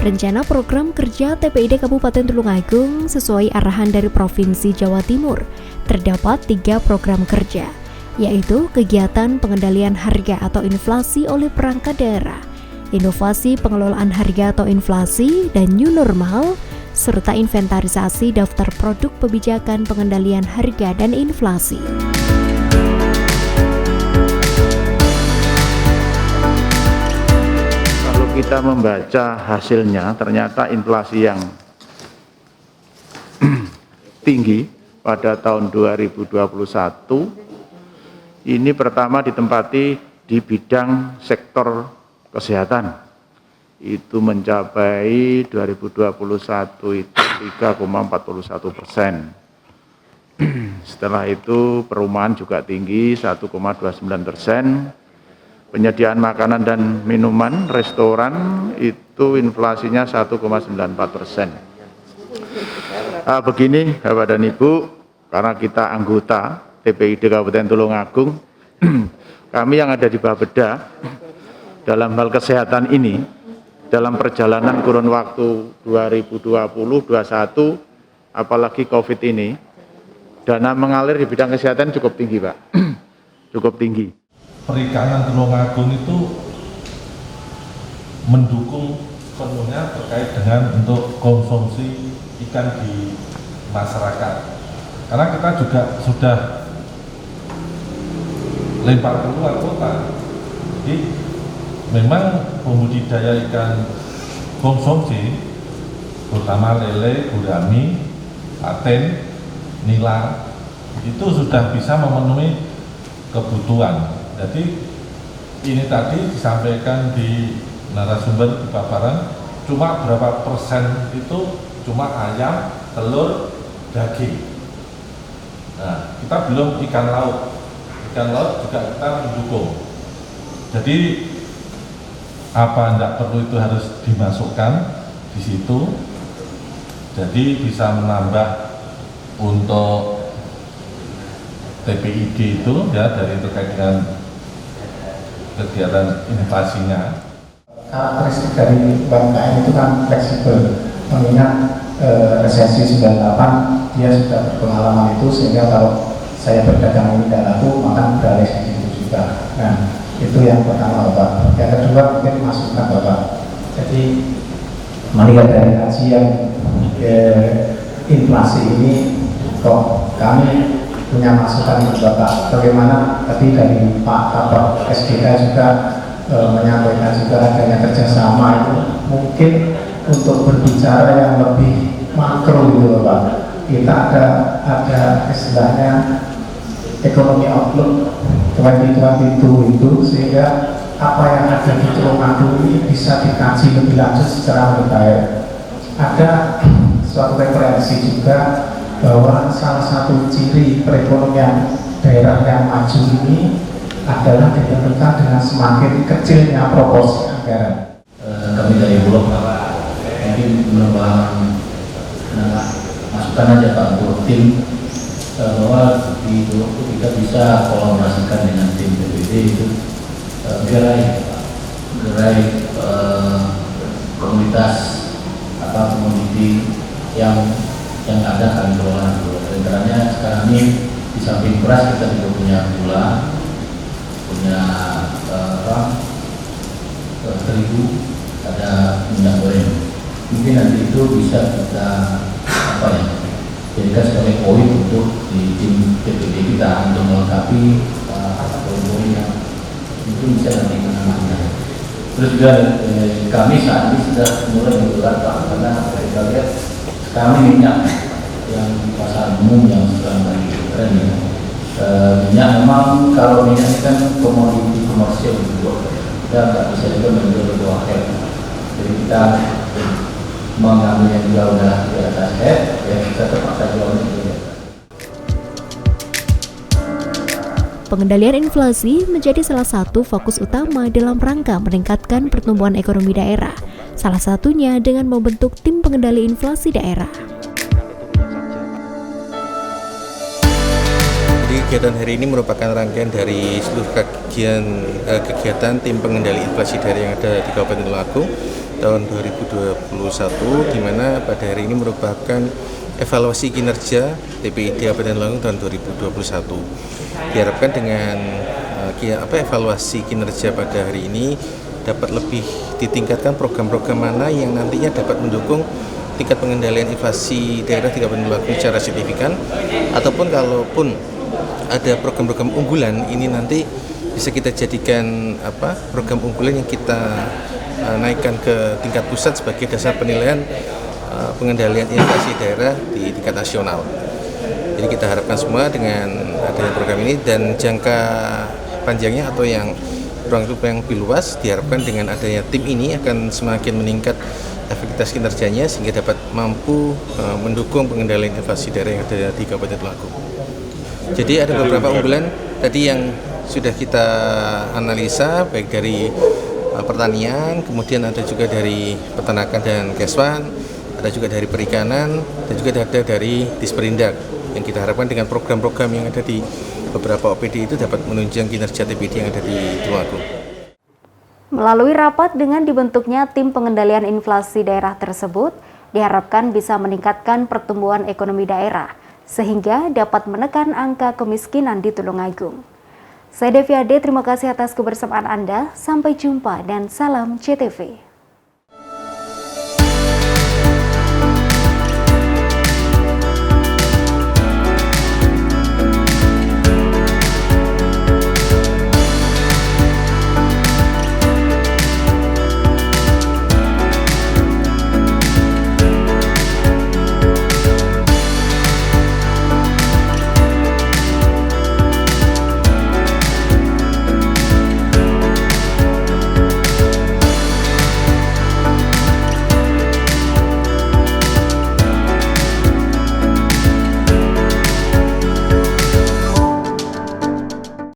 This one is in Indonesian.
Rencana program kerja TPID Kabupaten Tulungagung sesuai arahan dari Provinsi Jawa Timur. Terdapat 3 program kerja, yaitu kegiatan pengendalian harga atau inflasi oleh perangkat daerah, inovasi pengelolaan harga atau inflasi dan new normal, serta inventarisasi daftar produk kebijakan pengendalian harga dan inflasi. Kita membaca hasilnya, ternyata inflasi yang tinggi pada tahun 2021 ini pertama ditempati di bidang sektor kesehatan. Itu mencapai 2021 itu 3,41%. Setelah itu perumahan juga tinggi 1,29%. Penyediaan makanan dan minuman, restoran itu inflasinya 1,94%. Begini Bapak dan Ibu, karena kita anggota TPID Kabupaten Tulungagung, kami yang ada di Bapeda dalam hal kesehatan ini, dalam perjalanan kurun waktu 2020-2021, apalagi COVID ini, dana mengalir di bidang kesehatan cukup tinggi Pak, cukup tinggi. Perikanan Tulungagung itu mendukung sepenuhnya terkait dengan untuk konsumsi ikan di masyarakat. Karena kita juga sudah lempar keluar kota. Jadi memang pembudidaya ikan konsumsi, terutama lele, gurami, paten, nila, itu sudah bisa memenuhi kebutuhan. Jadi ini tadi disampaikan di narasumber di paparan, cuma berapa persen itu cuma ayam, telur, daging. Nah, kita belum ikan laut. Ikan laut juga kita mendukung. Jadi apa tidak perlu itu harus dimasukkan di situ. Jadi bisa menambah untuk TPID itu ya dari terkait dengan kegiatan inflasinya. Karakteristik dari UMKM itu kan fleksibel, mengingat resesi 98 dia sudah berpengalaman itu, sehingga kalau saya berdagang ini tidak laku maka beralih ke situ juga. Nah itu yang pertama Bapak. Yang kedua mungkin masukan Bapak. Jadi melihat dari kajian inflasi ini, kok kami punya masukan untuk Bapak, bagaimana tadi dari Pak Kabak SDK juga menyampaikan juga adanya kerjasama itu mungkin untuk berbicara yang lebih makro gitu Bapak. Kita ada istilahnya ekonomi outlook 2022 itu, sehingga apa yang ada di Tulungagung ini bisa dikaji lebih lanjut secara lebih baik. Ada suatu referensi juga bahwa salah satu ciri perekonomian daerah yang maju ini adalah ditentukan dengan semakin kecilnya proporsi anggaran. Kami dari Bulog mungkin menambah masukan aja Pak untuk tim bahwa di Bulog itu kita bisa kolaborasikan dengan tim BPD itu gerai komunitas komoditi yang ada kami kelola dulu. Antaranya sekarang ini di samping beras kita juga punya gula, punya terigu, ada minyak goreng. Mungkin nanti itu bisa kita jadikan sebagai poin untuk di tim TPD kita untuk melengkapi poin-poin yang mungkin bisa nanti menambahnya. Terus juga kami saat ini sudah mulai menggelar Pak, karena kita lihat sekarang minyak yang di pasar umum yang sekarang lagi tren ya. Minyak memang kalau minyak ini kan komoditi komersial juga, kita nggak bisa juga menjual ke bawah head. Jadi kita mengambil yang juga udah di atas head, ya kita terpaksa jualnya di atas. Pengendalian inflasi menjadi salah satu fokus utama dalam rangka meningkatkan pertumbuhan ekonomi daerah. Salah satunya dengan membentuk tim pengendali inflasi daerah. Jadi kegiatan hari ini merupakan rangkaian dari seluruh kegiatan tim pengendali inflasi daerah yang ada di Kabupaten Tulungagung, tahun 2021, di mana pada hari ini merupakan evaluasi kinerja TPID Kabupaten Tulungagung tahun 2021. Diharapkan dengan evaluasi kinerja pada hari ini dapat lebih ditingkatkan program-program mana yang nantinya dapat mendukung tingkat pengendalian inflasi daerah di Kabupaten Tulungagung secara signifikan, ataupun kalaupun ada program-program unggulan ini nanti bisa kita jadikan program unggulan yang kita naikkan ke tingkat pusat sebagai dasar penilaian pengendalian inflasi daerah di tingkat nasional. Jadi kita harapkan semua dengan adanya program ini dan jangka panjangnya atau yang ruang lingkup yang lebih luas, diharapkan dengan adanya tim ini akan semakin meningkat efektivitas kinerjanya sehingga dapat mampu mendukung pengendalian inflasi daerah yang ada di Kabupaten Tulungagung. Jadi ada beberapa unggulan tadi yang sudah kita analisa, baik dari pertanian, kemudian ada juga dari peternakan dan keswan, ada juga dari perikanan, dan juga ada dari Disperindak, yang kita harapkan dengan program-program yang ada di beberapa OPD itu dapat menunjang kinerja TPID yang ada di Tulungagung. Melalui rapat dengan dibentuknya tim pengendalian inflasi daerah tersebut, diharapkan bisa meningkatkan pertumbuhan ekonomi daerah, sehingga dapat menekan angka kemiskinan di Tulungagung. Saya Devi Ade, terima kasih atas kebersamaan Anda, sampai jumpa dan salam CTV.